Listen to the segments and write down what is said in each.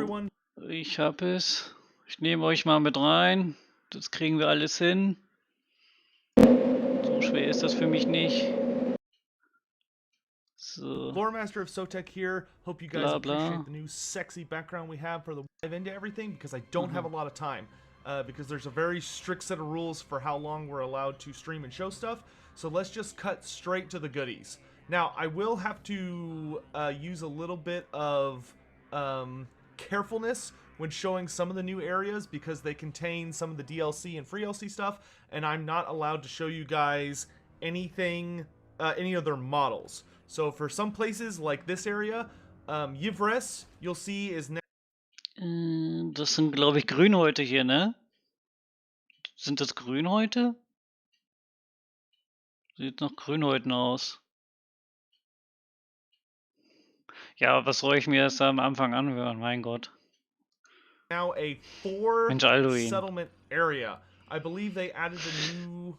everyone. Ich hab es. Ich nehme euch mal mit rein. Das kriegen wir alles hin. So schwer ist das für mich nicht. So. Loremaster of Sotek here. Hope you guys Bla, bla. appreciate the new sexy background we have for the dive into everything, because I don't have a lot of time. Because there's a very strict set of rules for how long we're allowed to stream and show stuff. So let's just cut straight to the goodies. Now, I will have to use a little bit of carefulness when showing some of the new areas, because they contain some of the DLC and free LC stuff, and I'm not allowed to show you guys anything, any of their models. So for some places like this area, Yvres, you'll see is now. Das sind, glaube ich, Grünhäute hier, ne? Sind das Grünhäute? Sieht nach Grünhäuten aus. Ja, was soll ich mir erst am Anfang anhören? Mein Gott. Now a 4 Mensch, Alduin. settlement area. I believe they added a new.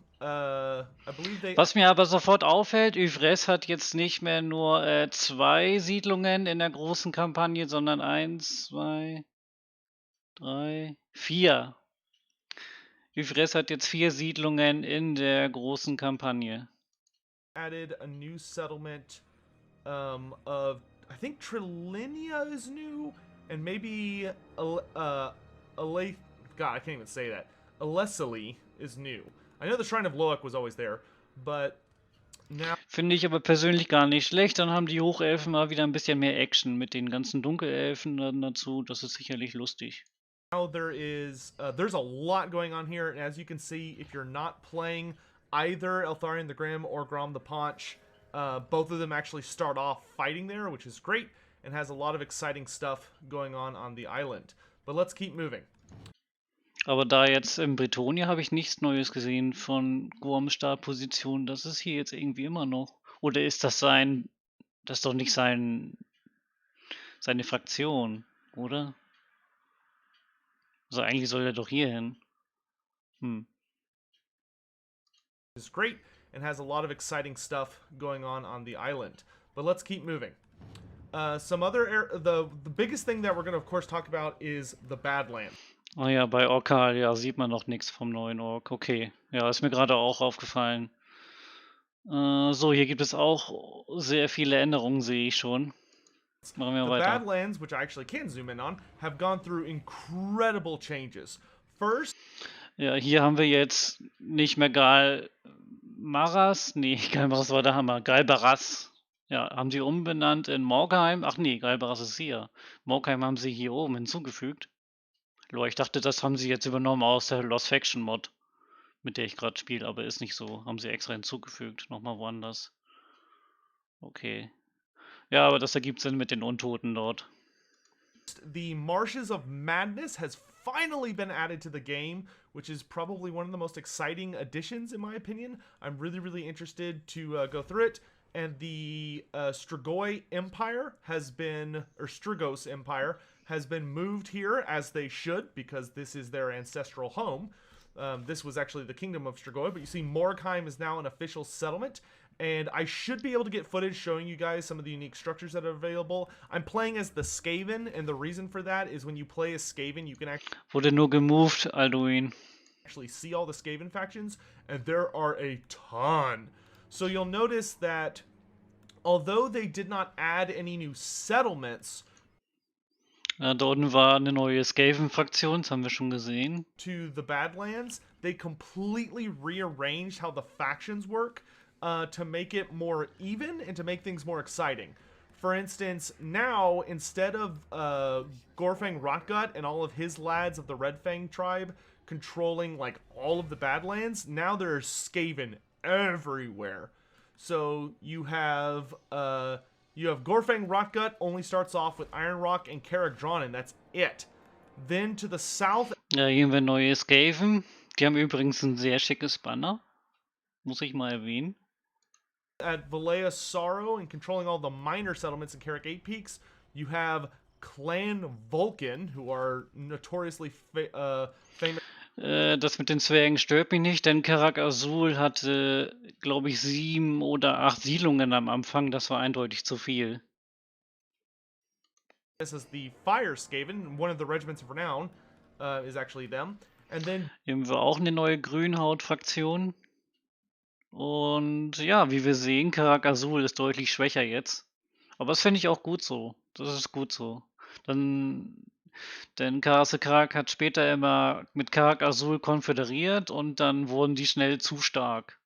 Was mir aber sofort auffällt, Yvres hat jetzt nicht mehr nur 2 Siedlungen in der großen Kampagne, sondern 1, 2, 3, 4. Yvres hat jetzt 4 Siedlungen in der großen Kampagne. Added a new settlement of, I think Trilinia is new, and maybe God, I can't even say that. Alessali is new. I know the Shrine of Loak was always there, but now. Finde ich aber persönlich gar nicht schlecht. Dann haben die Hochelfen mal wieder ein bisschen mehr Action mit den ganzen Dunkelelfen dann dazu. Das ist sicherlich lustig. Now there's a lot going on here, and as you can see, if you're not playing either Eltharion the Grim or Grom the Paunch, both of them actually start off fighting there, which is great, and has a lot of exciting stuff going on the island. But let's keep moving. Aber da jetzt in Bretonia habe ich nichts Neues gesehen von Gorms Startposition. Das ist hier jetzt irgendwie immer noch. Oder ist das das ist doch nicht seine Fraktion, oder? Also eigentlich soll er doch hier hin. Is great and has a lot of exciting stuff going on the island. But let's keep moving. Some other the biggest thing that we're going to of course talk about is the Badlands. Oh ja, bei Orca, ja, sieht man noch nichts vom neuen Ork. Okay, ja, ist mir gerade auch aufgefallen. So, hier gibt es auch sehr viele Änderungen, sehe ich schon. Machen wir The weiter. Badlands, which I actually can zoom in on, have gone through incredible changes. First, ja, hier haben wir jetzt nicht mehr Galmaras. Nee, Galmaras war der Hammer. Galbaras. Ja, haben sie umbenannt in Morgheim. Ach nee, Galbaras ist hier. Morgheim haben sie hier oben hinzugefügt. Ich dachte, das haben sie jetzt übernommen aus der Lost Faction Mod, mit der ich gerade spiele, aber ist nicht so. Haben sie extra hinzugefügt, nochmal woanders. Okay. Ja, aber das ergibt Sinn mit den Untoten dort. the Marshes of Madness has finally been added to the game, which is probably one of the most exciting additions in my opinion. I'm really interested to go through it. And the Strigoi Empire has been, or Strigos Empire, has been moved here, as they should, because this is their ancestral home. This was actually the Kingdom of Strigoi, but you see Morgheim is now an official settlement, and I should be able to get footage showing you guys some of the unique structures that are available. I'm playing as the Skaven, and the reason for that is when you play as Skaven, you can Wurde nur gemoved, Alduin. actually see all the Skaven factions, and there are a ton. So you'll notice that although they did not add any new settlements, Ja, da unten war eine neue Skaven-Fraktion, das haben wir schon gesehen. To the Badlands, they completely rearranged how the factions work to make it more even and to make things more exciting. For instance, now, instead of Gorfang Rotgut and all of his lads of the Red Fang tribe controlling like all of the Badlands, now there's Skaven everywhere. So you have Gorfang Rotgut only starts off with Iron Rock and Carrick Drawn, that's it. Then to the south. Ja, hier haben wir neue Skaven. Die haben übrigens ein sehr schickes Banner. Muss ich mal erwähnen. At Valea Sorrow and controlling all the minor settlements in Carrick 8 Peaks, you have Clan Vulcan, who are notoriously famous. Das mit den Zwergen stört mich nicht, denn Karak Azul hatte, glaube ich, 7 oder 8 Siedlungen am Anfang. Das war eindeutig zu viel. This is the Fire Skaven, one of the regiments of renown, is actually them. And then Hier haben wir auch eine neue Grünhaut-Fraktion. Und ja, wie wir sehen, Karak Azul ist deutlich schwächer jetzt. Aber das fände ich auch gut so. Das ist gut so. Denn Karak hat später immer mit Karak Azul konföderiert und dann wurden die schnell zu stark.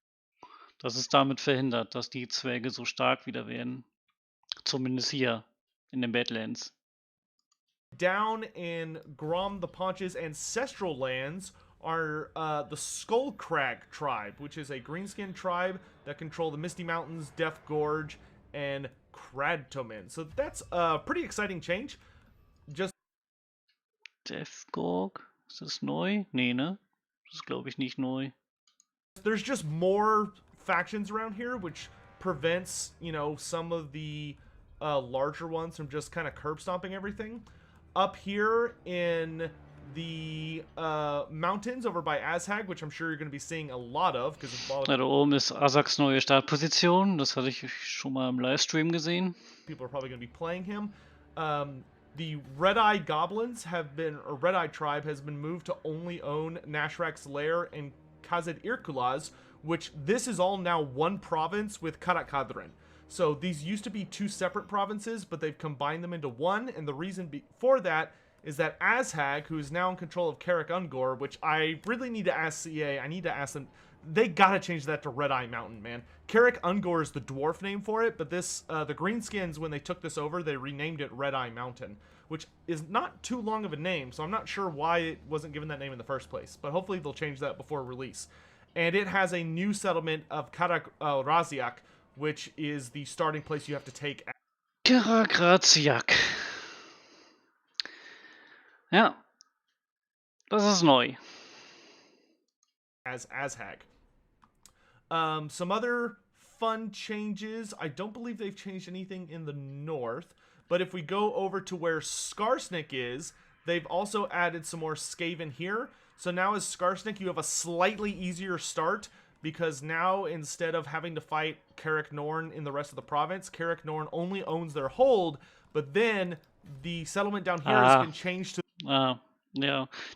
Das ist damit verhindert, dass die Zwerge so stark wieder werden. Zumindest hier in den Badlands. down in The Paunch's ancestral lands are the Skullcrag tribe, which is a greenskin tribe that control the Misty Mountains, Death Gorge, and Kradtomin. So that's a pretty exciting change. Just Death Gorge, ist das neu? Nee, ne? Das ist, glaube ich, nicht neu. there's just more factions around here, which prevents, you know, some of the larger ones from just kind of curb stomping everything. Up here in the mountains over by Azhag, which I'm sure you're going to be seeing a lot of, because Da oben ist Azaks neue Startposition. Das hatte ich schon mal im Livestream gesehen. people are probably going to be playing him. The Red-Eye Goblins have been, or Red-Eye Tribe has been moved to only own Nashrak's Lair and Khazad Irkulaz, which this is all now one province with Karakadrin. So these used to be two separate provinces, but they've combined them into one, and the reason for that is that Azhag, who is now in control of Karak Ungor, which I really need to ask CA, I need to ask them, they gotta change that to Red Eye Mountain, man. Karak Ungor is the dwarf name for it, but this, the Greenskins, when they took this over, they renamed it Red Eye Mountain, which is not too long of a name, so I'm not sure why it wasn't given that name in the first place, but hopefully they'll change that before release. And it has a new settlement of Karak Raziak, which is the starting place you have to take. Karak Raziak. Ja, das ist neu. As Azhag. Some other fun changes. I don't believe they've changed anything in the north, but if we go over to where Skarsnik is, they've also added some more Skaven here. So now as Skarsnik, you have a slightly easier start, because now instead of having to fight Karak Norn in the rest of the province, Karak Norn only owns their hold, but then the settlement down here has been changed to... Ja.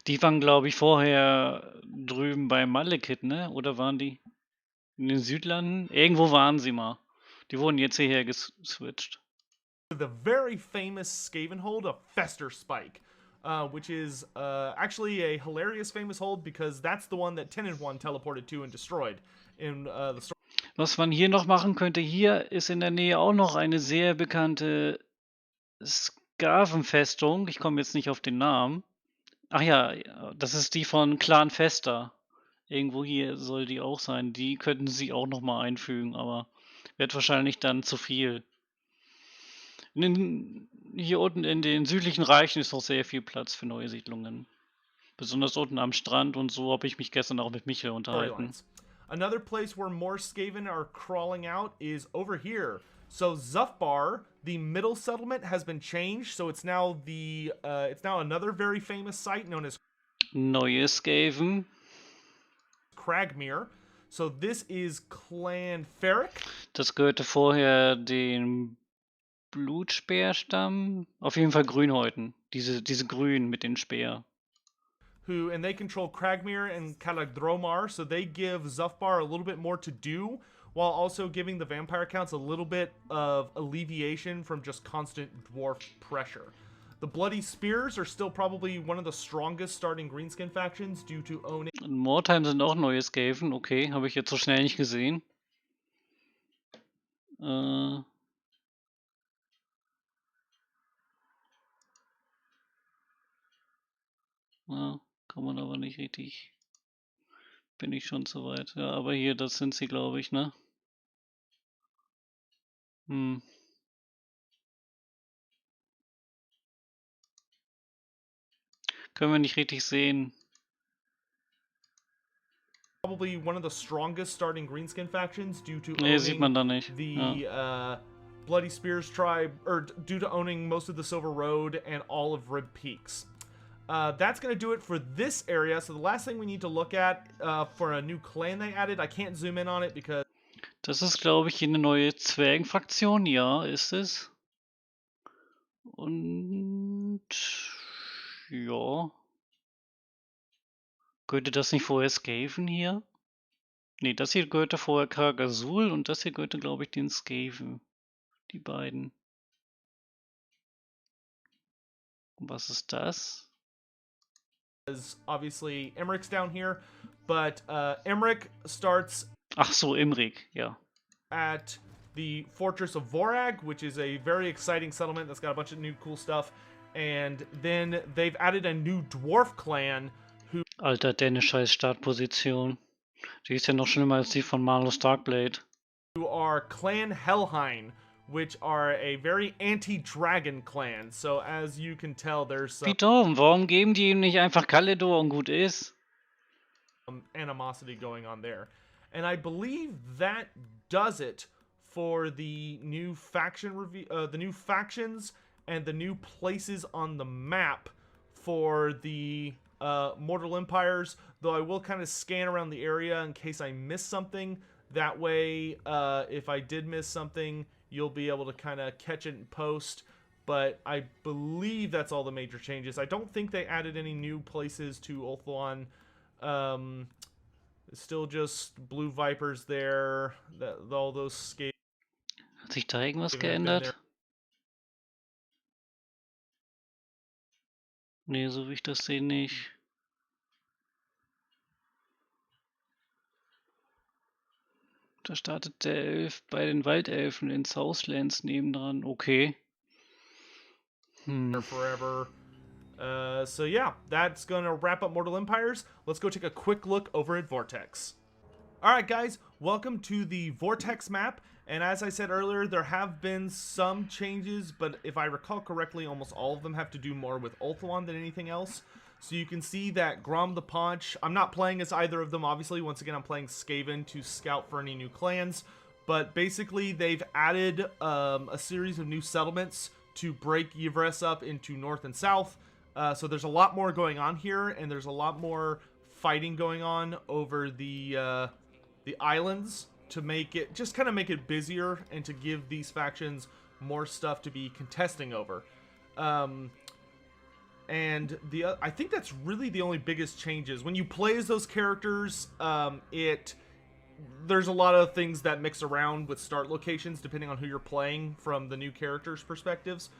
Die waren, glaube ich, vorher drüben bei Malekith, ne? Oder waren die in den Südlanden? Irgendwo waren sie mal. Die wurden jetzt hierher geswitcht. The very famous Skaven hold of Fester Spike, which is actually a hilarious famous hold, because that's the one that 10-1 teleported to and destroyed in the story. Was man hier noch machen könnte, hier ist in der Nähe auch noch eine sehr bekannte Skavenfestung. Ich komme jetzt nicht auf den Namen. Ach ja, das ist die von Clan Fester. Irgendwo hier soll die auch sein. Die könnten sie auch noch mal einfügen, aber wird wahrscheinlich dann zu viel. Hier unten in den südlichen Reichen ist noch sehr viel Platz für neue Siedlungen. Besonders unten am Strand und so habe ich mich gestern auch mit Michael unterhalten. Another place where more Skaven are crawling out is over here. So Zufbar, the middle settlement, has been changed, so it's now another very famous site known as Neue Skaven. Cragmere. So this is Clan Ferric. Das gehörte vorher dem Blutspeerstamm. Auf jeden Fall Grünhäuten. Diese Grün mit den Speer. And they control Cragmere and Kaladromar, so they give Zufbar a little bit more to do, while also giving the vampire counts a little bit of alleviation from just constant dwarf pressure. The Bloody Spears are still probably one of the strongest starting Greenskin factions due to owning... In Mordheim sind auch neue Skaven, okay, habe ich jetzt so schnell nicht gesehen. Ja, kann man aber nicht richtig. Bin ich schon zu weit. Ja, aber hier, das sind sie, glaube ich, ne? Können wir nicht richtig sehen. Probably one of the strongest starting Greenskin factions due to sieht man da nicht. The Bloody Spears tribe, or due to owning most of the Silver Road and all of Rib Peaks. That's going to do it for this area. So the last thing we need to look at for a new clan they added, I can't zoom in on it because... Das ist, glaube ich, eine neue Zwergenfraktion. Ja, ist es. Und ja. Gehörte das nicht vorher Skaven hier? Ne, das hier gehörte vorher Kargasul und das hier gehörte, glaube ich, den Skaven. Die beiden. Und was ist das? Obviously, Emmerich's down here, but Emmerich starts Ach so, Imrik, ja. at the Fortress of Waragh, which is a very exciting settlement that's got a bunch of new cool stuff. And then they've added a new dwarf clan who Alter, deine scheiß Startposition. Die ist ja noch schlimmer als die von Malus Darkblade. are Clan Helheim, which are a very anti-dragon clan. So as you can tell, there's some Wie dumm, warum geben die ihm nicht einfach Kalidor und gut ist? animosity going on there. And I believe that does it for the new faction the new factions and the new places on the map for the Mortal Empires. Though I will kind of scan around the area in case I miss something. That way, if I did miss something, you'll be able to kind of catch it in post. But I believe that's all the major changes. I don't think they added any new places to Ulthuan. Still just Blue Vipers there. All those skates. Hat sich da irgendwas geändert? Nee, so wie ich das sehe, nicht. Da startet der Elf bei den Waldelfen in Southlands nebendran. Okay. Forever. So yeah, that's gonna wrap up Mortal Empires. Let's go take a quick look over at Vortex. Alright guys, welcome to the Vortex map, and as I said earlier, there have been some changes, but if I recall correctly, almost all of them have to do more with Ulthuan than anything else. So you can see that Warden The Paunch, I'm not playing as either of them, obviously. Once again, I'm playing Skaven to scout for any new clans, but basically they've added a series of new settlements to break Yvres up into north and south. So there's a lot more going on here, and there's a lot more fighting going on over the islands to make it, just kind of make it busier and to give these factions more stuff to be contesting over. And I think that's really the only biggest changes. When you play as those characters, there's a lot of things that mix around with start locations depending on who you're playing from the new characters' perspectives.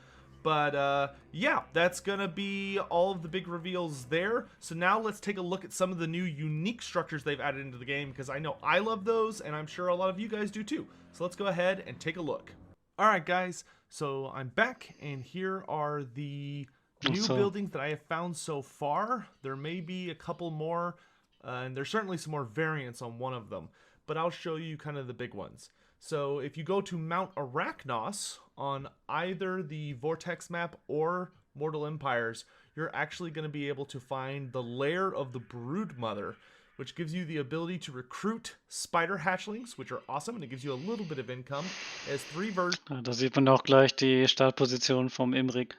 But yeah, that's gonna be all of the big reveals there. So now let's take a look at some of the new unique structures they've added into the game, because I know I love those, and I'm sure a lot of you guys do too. So let's go ahead and take a look. Alright guys, so I'm back, and here are the new buildings that I have found so far. There may be a couple more, and there's certainly some more variants on one of them, but I'll show you kind of the big ones. So if you go to Mount Arachnos on either the Vortex map or Mortal Empires, you're actually going to be able to find the lair of the Broodmother, which gives you the ability to recruit spider hatchlings, which are awesome, and it gives you a little bit of income. It has 3 versions. Da sieht man auch gleich die Startposition vom Imrik.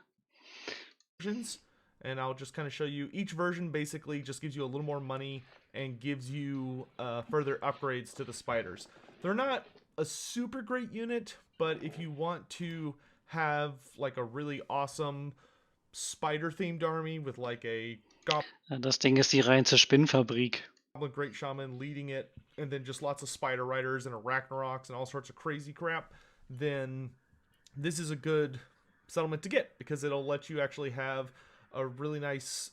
And I'll just kind of show you, each version basically just gives you a little more money and gives you further upgrades to the spiders. They're not a super great unit, but if you want to have like a really awesome spider themed army with like a Das Ding ist die reinste Spinnfabrik. Goblin Great Shaman leading it, and then just lots of spider riders and arachnaroks and all sorts of crazy crap, then this is a good settlement to get, because it'll let you actually have a really nice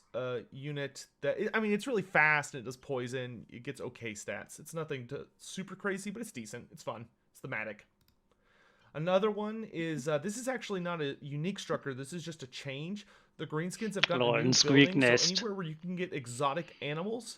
unit that, I mean, it's really fast and it does poison. It gets okay stats. It's nothing super crazy, but it's decent. It's fun. It's thematic. Another one is, this is actually not a unique structure. This is just a change. The Greenskins have got a new building, so anywhere where you can get exotic animals,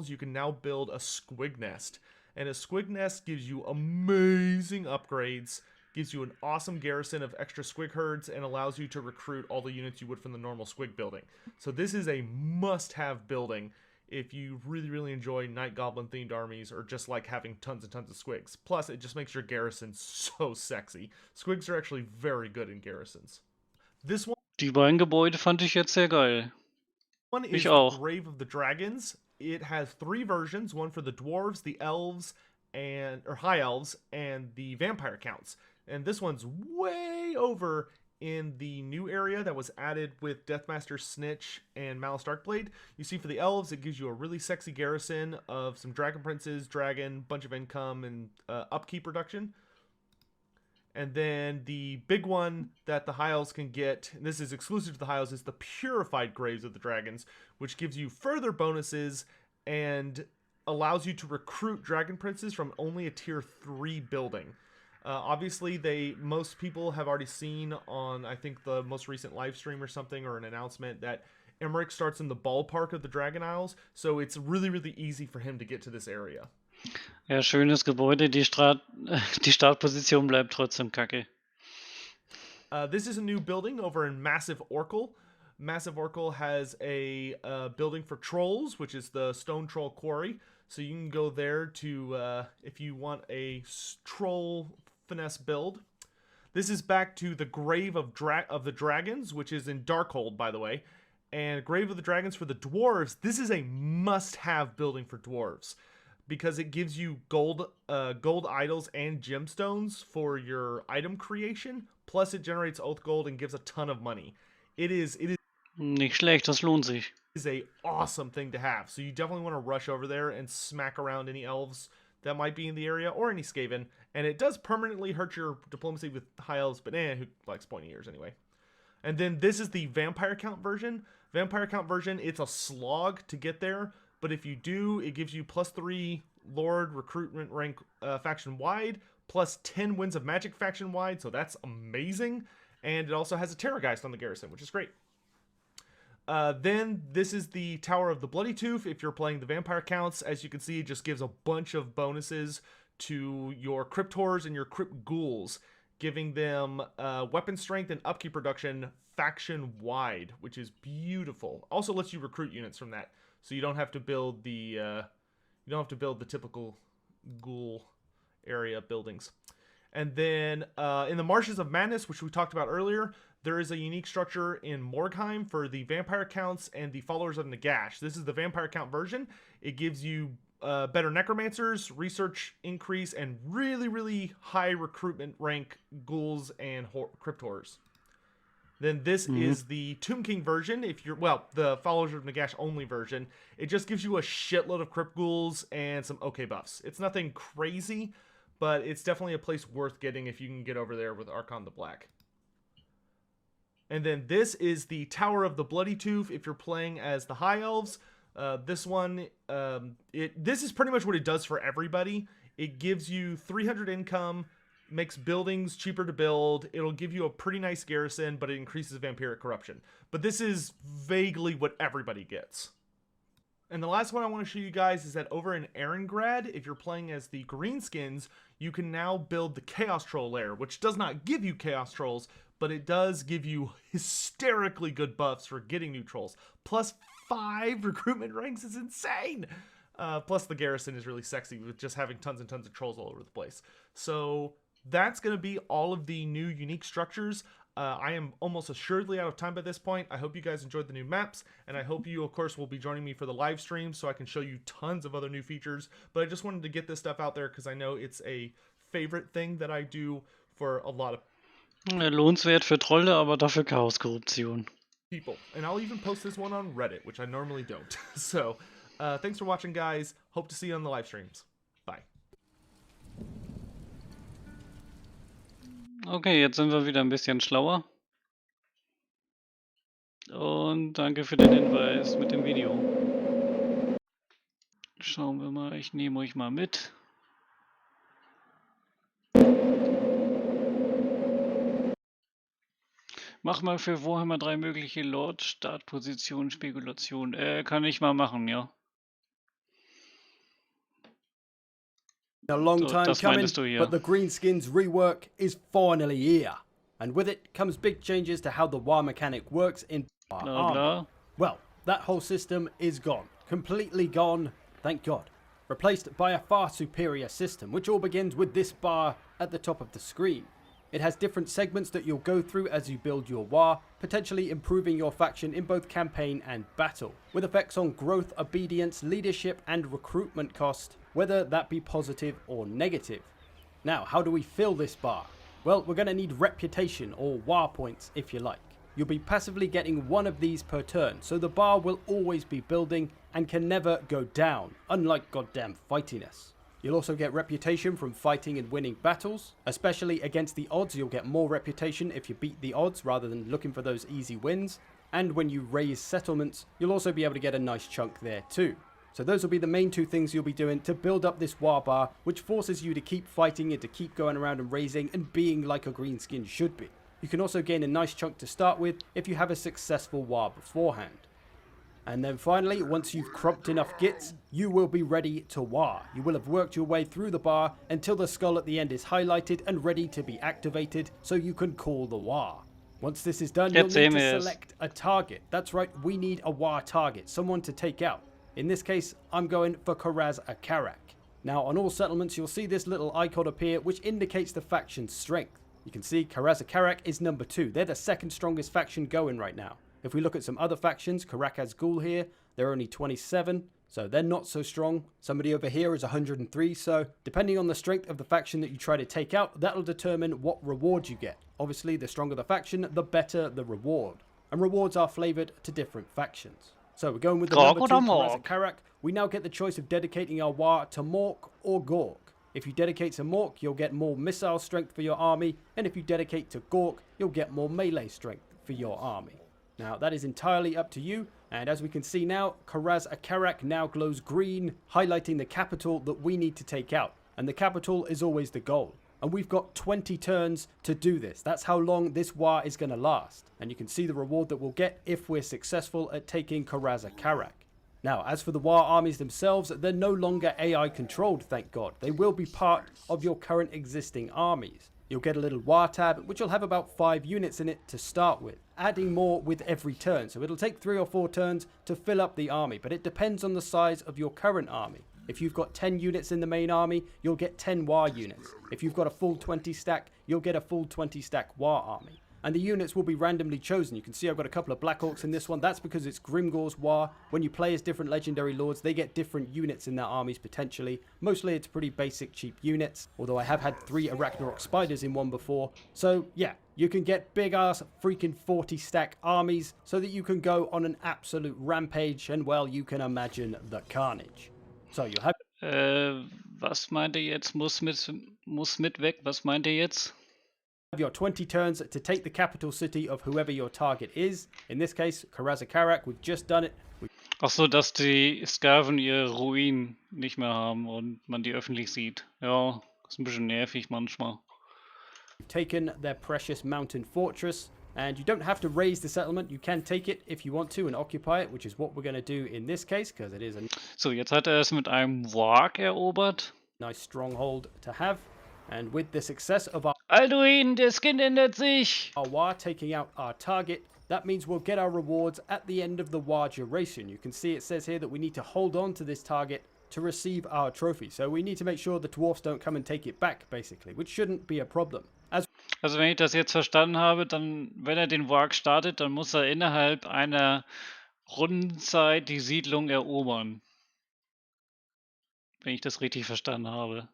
you can now build a squig nest. And a squig nest gives you amazing upgrades, gives you an awesome garrison of extra squig herds, and allows you to recruit all the units you would from the normal squig building. So this is a must-have building if you really, really enjoy Night Goblin themed armies, or just like having tons and tons of squigs. Plus, it just makes your garrison so sexy. Squigs are actually very good in garrisons. This one, Die beiden Gebäude fand ich jetzt sehr geil. one is the Grave of the Dragons. It has 3 versions, one for the dwarves, the elves, or high elves, and the vampire counts. And this one's way over in the new area that was added with Deathmaster Snitch and Malice Darkblade. You see for the elves, it gives you a really sexy garrison of some dragon princes, dragon, bunch of income, and upkeep reduction. And then the big one that the High Elves can get, and this is exclusive to the High Elves, is the Purified Graves of the Dragons, which gives you further bonuses and allows you to recruit dragon princes from only a tier 3 building. Obviously, most people have already seen on, I think, the most recent live stream or something, or an announcement, that Emmerich starts in the ballpark of the Dragon Isles, so it's really, really easy for him to get to this area. Ja, schönes Gebäude, die Startposition bleibt trotzdem kacke. This is a new building over in Massive Oracle. Massive Oracle has a building for trolls, which is the Stone Troll Quarry. So you can go there to, if you want a troll finesse build. This is back to the Grave of the Dragons, which is in Darkhold, by the way. And Grave of the Dragons for the dwarves. This is a must-have building for dwarves, because it gives you gold idols and gemstones for your item creation. Plus, it generates oath gold and gives a ton of money. It is Nicht schlecht, das lohnt sich. Is a awesome thing to have. So you definitely want to rush over there and smack around any elves that might be in the area, or any Skaven. And it does permanently hurt your diplomacy with High Elves, but who likes pointy ears anyway. And then this is the Vampire Count version. Vampire Count version, it's a slog to get there, but if you do, it gives you +3 Lord recruitment rank faction wide, plus 10 Winds of Magic faction wide, so that's amazing. And it also has a Terrorgeist on the garrison, which is great. Then this is the Tower of the Bloody Tooth. If you're playing the Vampire Counts, as you can see, it just gives a bunch of bonuses to your Cryptors and your Crypt Ghouls, giving them weapon strength and upkeep reduction faction wide, which is beautiful. Also lets you recruit units from that, so you don't have to build the typical ghoul area buildings. And then in the Marshes of Madness, which we talked about earlier, there is a unique structure in Morgheim for the Vampire Counts and the Followers of Nagash. This is the Vampire Count version. It gives you better Necromancers, research increase, and really, really high recruitment rank ghouls and Cryptors. Then this is the Tomb King version. If you're, the Followers of Nagash only version. It just gives you a shitload of Crypt Ghouls and some OK buffs. It's nothing crazy, but it's definitely a place worth getting if you can get over there with Archon the Black. And then this is the Tower of the Bloody Tooth if you're playing as the High Elves. This one, this is pretty much what it does for everybody. It gives you 300 income, makes buildings cheaper to build. It'll give you a pretty nice garrison, but it increases vampiric corruption. But this is vaguely what everybody gets. And the last one I want to show you guys is that over in Erengrad, if you're playing as the Greenskins, you can now build the Chaos Troll lair, which does not give you Chaos Trolls, but it does give you hysterically good buffs for getting new trolls. Plus 5 recruitment ranks is insane! Plus the garrison is really sexy with just having tons and tons of trolls all over the place. So that's going to be all of the new unique structures. I am almost assuredly out of time by this point. I hope you guys enjoyed the new maps, and I hope you, of course, will be joining me for the live stream so I can show you tons of other new features. But I just wanted to get this stuff out there because I know it's a favorite thing that I do for a lot of Lohnenswert für Trolle, aber dafür Chaoskorruption. People. And I'll even post this one on Reddit, which I normally don't. So, thanks for watching, guys. Hope to see you on the live streams. Bye. Okay, jetzt sind wir wieder ein bisschen schlauer. Und danke für den Hinweis mit dem Video. Schauen wir mal, ich nehme euch mal mit. Mach mal für Warhammer 3 mögliche Lord, Startposition, Spekulation. Kann ich mal machen, ja. A long time coming, but the Greenskins rework is finally here. And with it comes big changes to how the war mechanic works in Blah, blah. Well, that whole system is gone. Completely gone, thank God. Replaced by a far superior system, which all begins with this bar at the top of the screen. It has different segments that you'll go through as you build your war, potentially improving your faction in both campaign and battle, with effects on growth, obedience, leadership and recruitment cost, whether that be positive or negative. Now, how do we fill this bar? Well, we're going to need reputation, or war points if you like. You'll be passively getting one of these per turn, so the bar will always be building and can never go down, unlike goddamn fightiness. You'll also get reputation from fighting and winning battles, especially against the odds. You'll get more reputation if you beat the odds rather than looking for those easy wins. And when you raise settlements, you'll also be able to get a nice chunk there too. So those will be the main two things you'll be doing to build up this war bar, which forces you to keep fighting and to keep going around and raising and being like a greenskin should be. You can also gain a nice chunk to start with if you have a successful war beforehand. And then finally, once you've cropped enough gits, you will be ready to war. You will have worked your way through the bar until the skull at the end is highlighted and ready to be activated so you can call the war. Once this is done, you'll need to select a target. That's right, we need a war target, someone to take out. In this case, I'm going for Karaz-a-Karak. Now, on all settlements, you'll see this little icon appear, which indicates the faction's strength. You can see Karaz-a-Karak is number 2. They're the second strongest faction going right now. If we look at some other factions, Karakaz Ghul here, they're only 27, so they're not so strong. Somebody over here is 103, so depending on the strength of the faction that you try to take out, that'll determine what reward you get. Obviously, the stronger the faction, the better the reward. And rewards are flavoured to different factions. So we're going with the number 2, Karaz-a-Karak. We now get the choice of dedicating our war to Mork or Gork. If you dedicate to Mork, you'll get more missile strength for your army, and if you dedicate to Gork, you'll get more melee strength for your army. Now, that is entirely up to you, and as we can see now, Karaz-a-Karak now glows green, highlighting the capital that we need to take out. And the capital is always the goal. And we've got 20 turns to do this. That's how long this war is going to last. And you can see the reward that we'll get if we're successful at taking Karaz-a-Karak. Now, as for the war armies themselves, they're no longer AI controlled, thank God. They will be part of your current existing armies. You'll get a little war tab, which will have about 5 units in it to start with, adding more with every turn. So it'll take 3 or 4 turns to fill up the army, but it depends on the size of your current army. If you've got 10 units in the main army, you'll get 10 war units. If you've got a full 20 stack, you'll get a full 20 stack war army. And the units will be randomly chosen. You can see I've got a couple of Black Orcs in this one. That's because it's Grimgor's War. When you play as different legendary lords, they get different units in their armies potentially. Mostly it's pretty basic, cheap units. Although I have had 3 Arachnarok Spiders in one before. So yeah, you can get big ass freaking 40 stack armies so that you can go on an absolute rampage. And well, you can imagine the carnage. So you'll have... Was meint jetzt? Muss mit weg? Was meint jetzt? Your 20 turns to take the capital city of whoever your target is. In this case, Karaz-a-Karak. We've just done it. Ach so, dass die Skaven ihre Ruinen nicht mehr haben und man die öffentlich sieht. Ja, ist ein bisschen nervig manchmal. We've taken their precious mountain fortress, and you don't have to raise the settlement. You can take it if you want to and occupy it, which is what we're going to do in this case, because it is a So, jetzt hat es mit einem Waaagh erobert. nice stronghold to have. And with the success of our Alduin, der Skin ändert sich! war taking out our target, that means we'll get our rewards at the end of the war duration. You can see it says here that we need to hold on to this target to receive our trophy. So we need to make sure the dwarfs don't come and take it back, basically, which shouldn't be a problem. Also wenn ich das jetzt verstanden habe, dann, wenn er den Waaagh startet, dann muss er innerhalb einer Rundenzeit die Siedlung erobern. Wenn ich das richtig verstanden habe.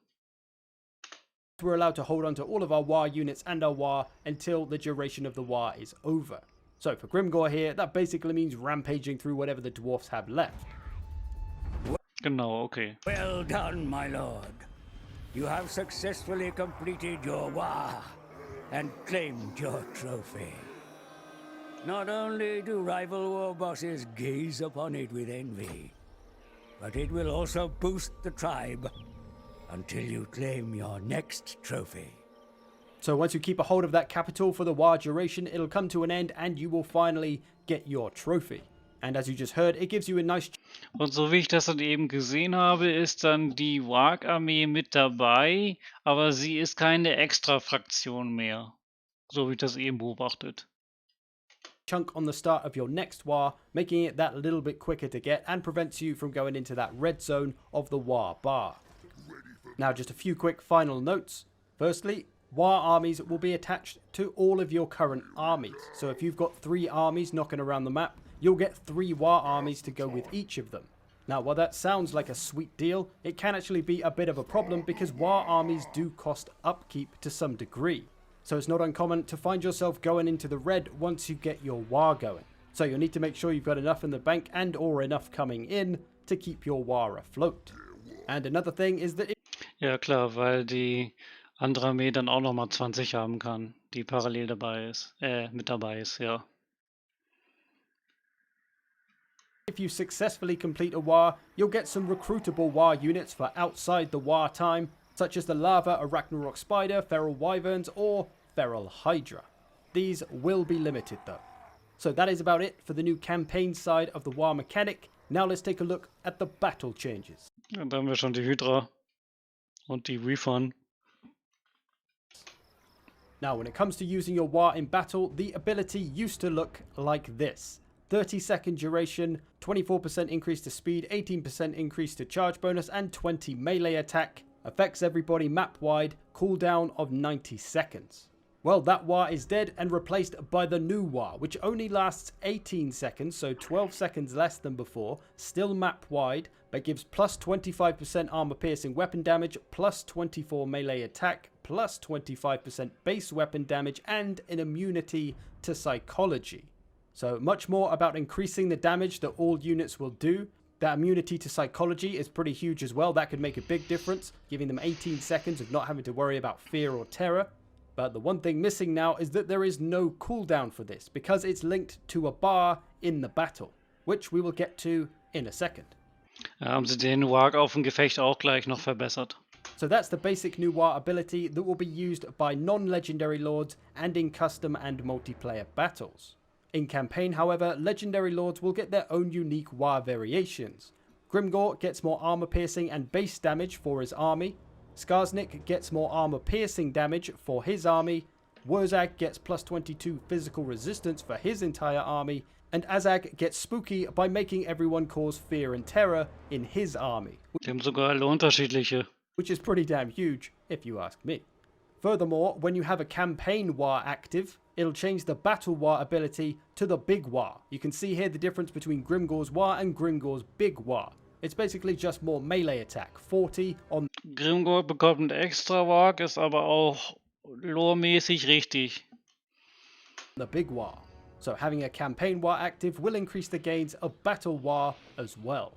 We're allowed to hold on to all of our war units and our war until the duration of the war is over. So for Grimgor here, that basically means rampaging through whatever the dwarfs have left. Genau, okay. Well done, my lord. You have successfully completed your war and claimed your trophy. Not only do rival war bosses gaze upon it with envy, but it will also boost the tribe until you claim your next trophy. So once you keep a hold of that capital for the war duration, it'll come to an end and you will finally get your trophy. And as you just heard, it gives you a nice... Und so wie ich das dann eben gesehen habe, ist dann die Waaagh-Armee mit dabei, aber sie ist keine Extra-Fraktion mehr. So wie ich das eben beobachtet. chunk on the start of your next war, making it that little bit quicker to get and prevents you from going into that red zone of the war bar. Now just a few quick final notes. Firstly, war armies will be attached to all of your current armies. So if you've got 3 armies knocking around the map, you'll get 3 war armies to go with each of them. Now while that sounds like a sweet deal, it can actually be a bit of a problem because war armies do cost upkeep to some degree. so it's not uncommon to find yourself going into the red once you get your Waaagh going. So you'll need to make sure you've got enough in the bank and or enough coming in to keep your Waaagh afloat. And another thing is that Ja klar, weil die andere Armee dann auch nochmal 20 haben kann, die parallel dabei ist, mit dabei ist, ja. if you successfully complete a Waaagh, you'll get some recruitable Waaagh units for outside the Waaagh time, such as the Lava Arachnarok Spider, Feral Wyverns, or Feral Hydra. These will be limited though. So that is about it for the new campaign side of the Waaagh mechanic. Now let's take a look at the battle changes. Und da haben wir schon die Hydra und die Refund. Now when it comes to using your Waaagh in battle, the ability used to look like this. 30-second duration, 24% increase to speed, 18% increase to charge bonus, and 20 melee attack. Affects everybody map-wide, cooldown of 90 seconds. Well, that Waaagh is dead and replaced by the new Waaagh, which only lasts 18 seconds, so 12 seconds less than before, still map-wide, but gives plus 25% armor-piercing weapon damage, plus 24 melee attack, plus 25% base weapon damage, and an immunity to psychology. So much more about increasing the damage that all units will do. That immunity to psychology is pretty huge as well. That could make a big difference, giving them 18 seconds of not having to worry about fear or terror. But the one thing missing now is that there is no cooldown for this, because it's linked to a bar in the battle, which we will get to in a second. Ja, haben sie den Waaagh auf dem Gefecht auch gleich noch verbessert. So that's the basic new Waaagh ability that will be used by non-legendary lords and in custom and multiplayer battles. In campaign, however, legendary lords will get their own unique Waaagh variations. Grimgor gets more armor piercing and base damage for his army. Skarsnik gets more armor piercing damage for his army. Wurzag gets plus 22 physical resistance for his entire army. And Azag gets spooky by making everyone cause fear and terror in his army, Die haben sogar alle unterschiedliche. which is pretty damn huge, if you ask me. Furthermore, when you have a campaign Waaagh active, it'll change the battle Waaagh ability to the big Waaagh. You can see here the difference between Grimgor's Waaagh and Grimgor's big Waaagh. It's basically just more melee attack, 40 on Grimgor bekommt einen extra Waaagh, ist aber auch loremäßig richtig. the big Waaagh. So having a campaign Waaagh active will increase the gains of battle Waaagh as well.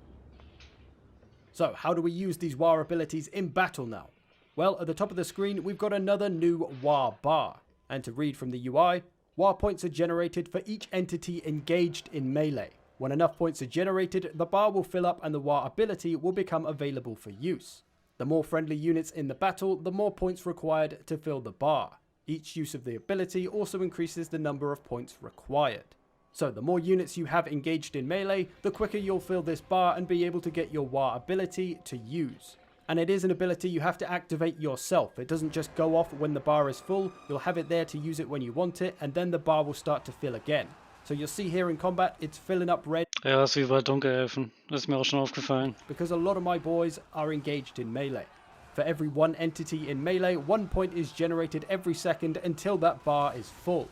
So how do we use these Waaagh abilities in battle now? Well, at the top of the screen, we've got another new Waaagh bar. And to read from the UI, Waaagh points are generated for each entity engaged in melee. When enough points are generated, the bar will fill up and the Waaagh ability will become available for use. The more friendly units in the battle, the more points required to fill the bar. Each use of the ability also increases the number of points required. So the more units you have engaged in melee, the quicker you'll fill this bar and be able to get your Waaagh ability to use. And it is an ability you have to activate yourself. It doesn't just go off when the bar is full, you'll have it there to use it when you want it, and then the bar will start to fill again. So you'll see here in combat, it's filling up red Ja, ist wie bei Dunkelelfen. Das ist mir auch schon aufgefallen. because a lot of my boys are engaged in melee. For every one entity in melee, 1 point is generated every second until that bar is full.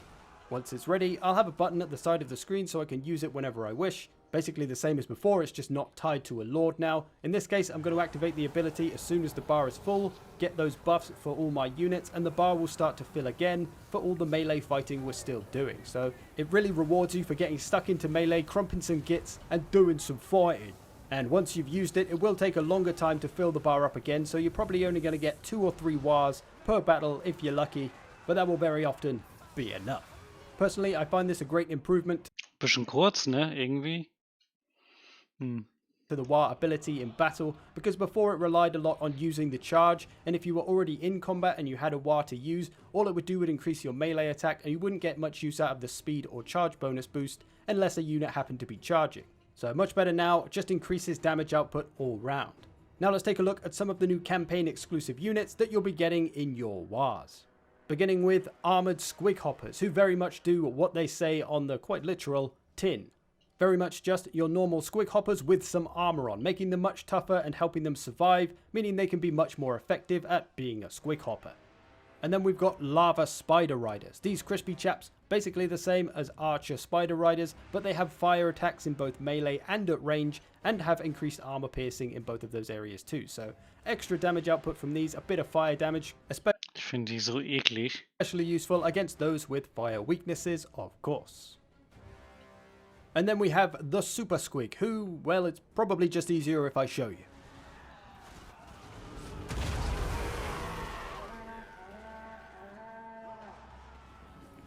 Once it's ready, I'll have a button at the side of the screen so I can use it whenever I wish. Basically the same as before, it's just not tied to a lord now. In this case, I'm going to activate the ability as soon as the bar is full, get those buffs for all my units, and the bar will start to fill again for all the melee fighting we're still doing. So it really rewards you for getting stuck into melee, crumping some gits, and doing some fighting. And once you've used it, it will take a longer time to fill the bar up again, so you're probably only going to get 2 or 3 Waaghs per battle if you're lucky, but that will very often be enough. Personally, I find this a great improvement Bisschen kurz, ne? Irgendwie. to the Waaagh ability in battle, because before it relied a lot on using the charge, and if you were already in combat and you had a Waaagh to use, all it would do would increase your melee attack and you wouldn't get much use out of the speed or charge bonus boost unless a unit happened to be charging. So much better now, just increases damage output all round. Now let's take a look at some of the new campaign exclusive units that you'll be getting in your Waaghs. Beginning with Armoured Squig Hoppers, who very much do what they say on the quite literal tin. Very much just your normal Squig Hoppers with some armor on, making them much tougher and helping them survive, meaning they can be much more effective at being a Squig Hopper. And then we've got Lava Spider Riders. These crispy chaps, basically the same as Archer Spider Riders, but they have fire attacks in both melee and at range, and have increased armor piercing in both of those areas too. So extra damage output from these, a bit of fire damage, especially Ich finde die so eklig. Especially useful against those with fire weaknesses, of course. And then we have the Super Squig, who, well, it's probably just easier if I show you.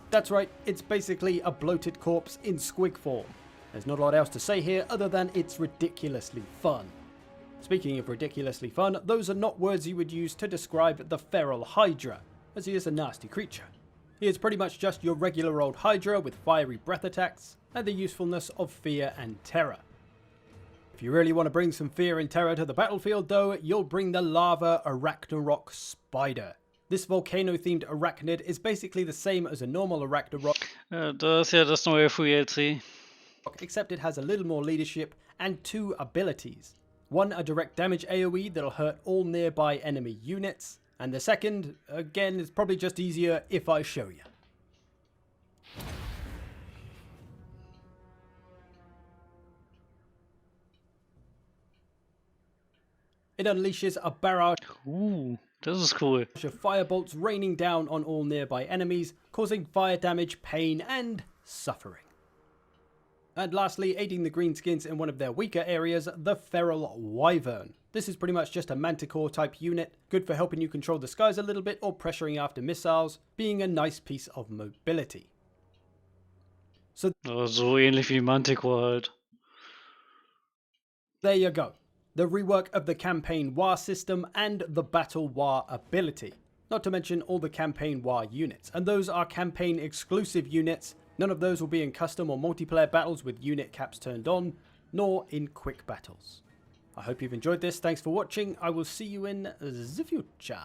That's right, it's basically a bloated corpse in squig form. There's not a lot else to say here other than it's ridiculously fun. Speaking of ridiculously fun, those are not words you would use to describe the feral Hydra, as he is a nasty creature. He is pretty much just your regular old Hydra with fiery breath attacks and the usefulness of fear and terror. If you really want to bring some fear and terror to the battlefield though, you'll bring the Lava Arachnarok Spider. This volcano-themed arachnid is basically the same as a normal Arachnarok, Das ist ja das neue DLC. except it has a little more leadership and 2 abilities. One, a direct damage AoE that'll hurt all nearby enemy units, and the second, again, is probably just easier if I show you. It unleashes a barrage Das ist cool. of firebolts raining down on all nearby enemies, causing fire damage, pain, and suffering. And lastly, aiding the greenskins in one of their weaker areas, the Feral Wyvern. This is pretty much just a Manticore type unit, good for helping you control the skies a little bit or pressuring after missiles, being a nice piece of mobility. So So ähnlich wie Manticore halt. there you go. The rework of the Campaign Waaagh system and the Battle Waaagh ability. Not to mention all the Campaign Waaagh units, and those are campaign exclusive units. None of those will be in custom or multiplayer battles with unit caps turned on, nor in quick battles. I hope you've enjoyed this, thanks for watching, I will see you in the future.